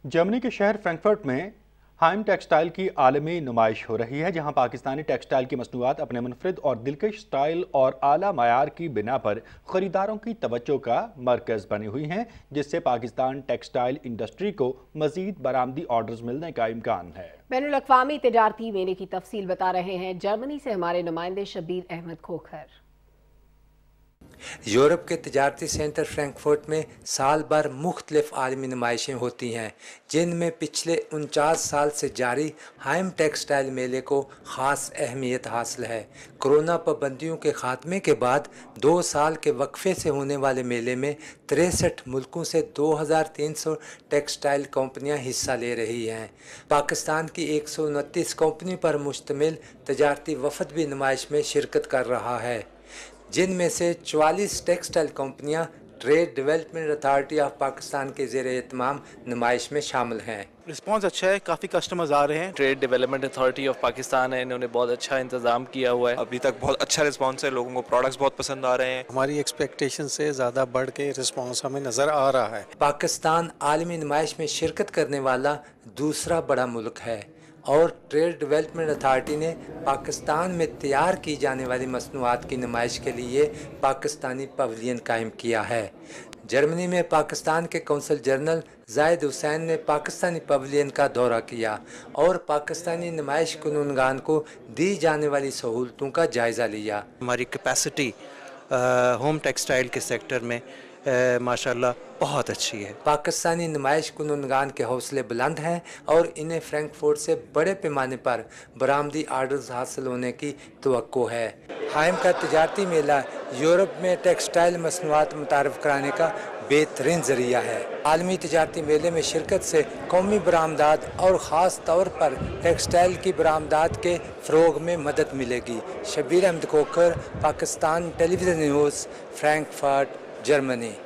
Germany के शहर Frankfurt में हाइम टेक्सटाइल की आलमी नुमाइश हो रही है, जहां पाकिस्तानी टेक्सटाइल की मसनूआत अपने मुनफरिद और दिलकश स्टाइल और आला मयार की बिना पर खरीदारों की तवज्जो का मरकज़ बनी हुई हैं, जिससे पाकिस्तान टेक्सटाइल इंडस्ट्री को मज़ीद बरामदी ऑर्डर्स मिलने का इम्कान है। बैनुल-अक़वामी तिजारती मेले की तफसील बता रहे हैं जर्मनी से हमारे नुमाइंदे शब्बीर अहमद खोखर। यूरोप के तजारती सेंटर फ्रैंकफर्ट में साल भर मुख्तलिफ आलमी नुमाइशें होती हैं, जिनमें पिछले 49 साल से जारी हाइम टेक्सटाइल मेले को ख़ास अहमियत हासिल है। कोरोना पाबंदियों के ख़ात्मे के बाद 2 साल के वक्फे से होने वाले मेले में 63 मुल्कों से 2300 टेक्सटाइल कंपनियां हिस्सा ले रही हैं। पाकिस्तान की 129 कंपनी पर मुश्तमिल तजारती वफद भी नुमाइश में शिरकत कर रहा है, जिनमें से 44 टेक्सटाइल कंपनियां trade development authority of Pakistan के ज़ेरे एहतमाम नुमाइश में शामिल हैं। रिस्पांस अच्छा है, काफ़ी कस्टमर्स आ रहे हैं। Trade development authority of Pakistan है, इन्होंने बहुत अच्छा इंतज़ाम किया हुआ है। अभी तक बहुत अच्छा रिस्पांस है, लोगों को प्रोडक्ट्स बहुत पसंद आ रहे हैं। हमारी एक्सपेक्टेशन से ज़्यादा बढ़ के रिस्पांस हमें नज़र आ रहा है। पाकिस्तान आलमी नुमाइश में शिरकत करने वाला दूसरा बड़ा मुल्क है और ट्रेड डेवलपमेंट अथॉरिटी ने पाकिस्तान में तैयार की जाने वाली मसनूआत की नुमाइश के लिए पाकिस्तानी पवेलियन कायम किया है। जर्मनी में पाकिस्तान के कौंसल जनरल जाहिद हुसैन ने पाकिस्तानी पवेलियन का दौरा किया और पाकिस्तानी नुमाइश कुनूनगान को दी जाने वाली सहूलतों का जायज़ा लिया। हमारी कैपेसिटी होम टेक्सटाइल के सेक्टर में माशाल्लाह बहुत अच्छी है। पाकिस्तानी नुमाइश कुनूनगान के हौसले बुलंद हैं और इन्हें फ्रैंकफर्ट से बड़े पैमाने पर बरामदी आर्डर्स हासिल होने की तवक्को है। हाइम का तजारती मेला यूरोप में टेक्सटाइल मसनूआत मुतारफ़ कराने का बेहतरीन ज़रिया है। आलमी तजारती मेले में शिरकत से कौमी बरामदात और ख़ास तौर पर टेक्सटाइल की बरामदात के फ़रोग़ में मदद मिलेगी। Shabbir Ahmed Khokhar, Pakistan television news, Frankfurt, Germany.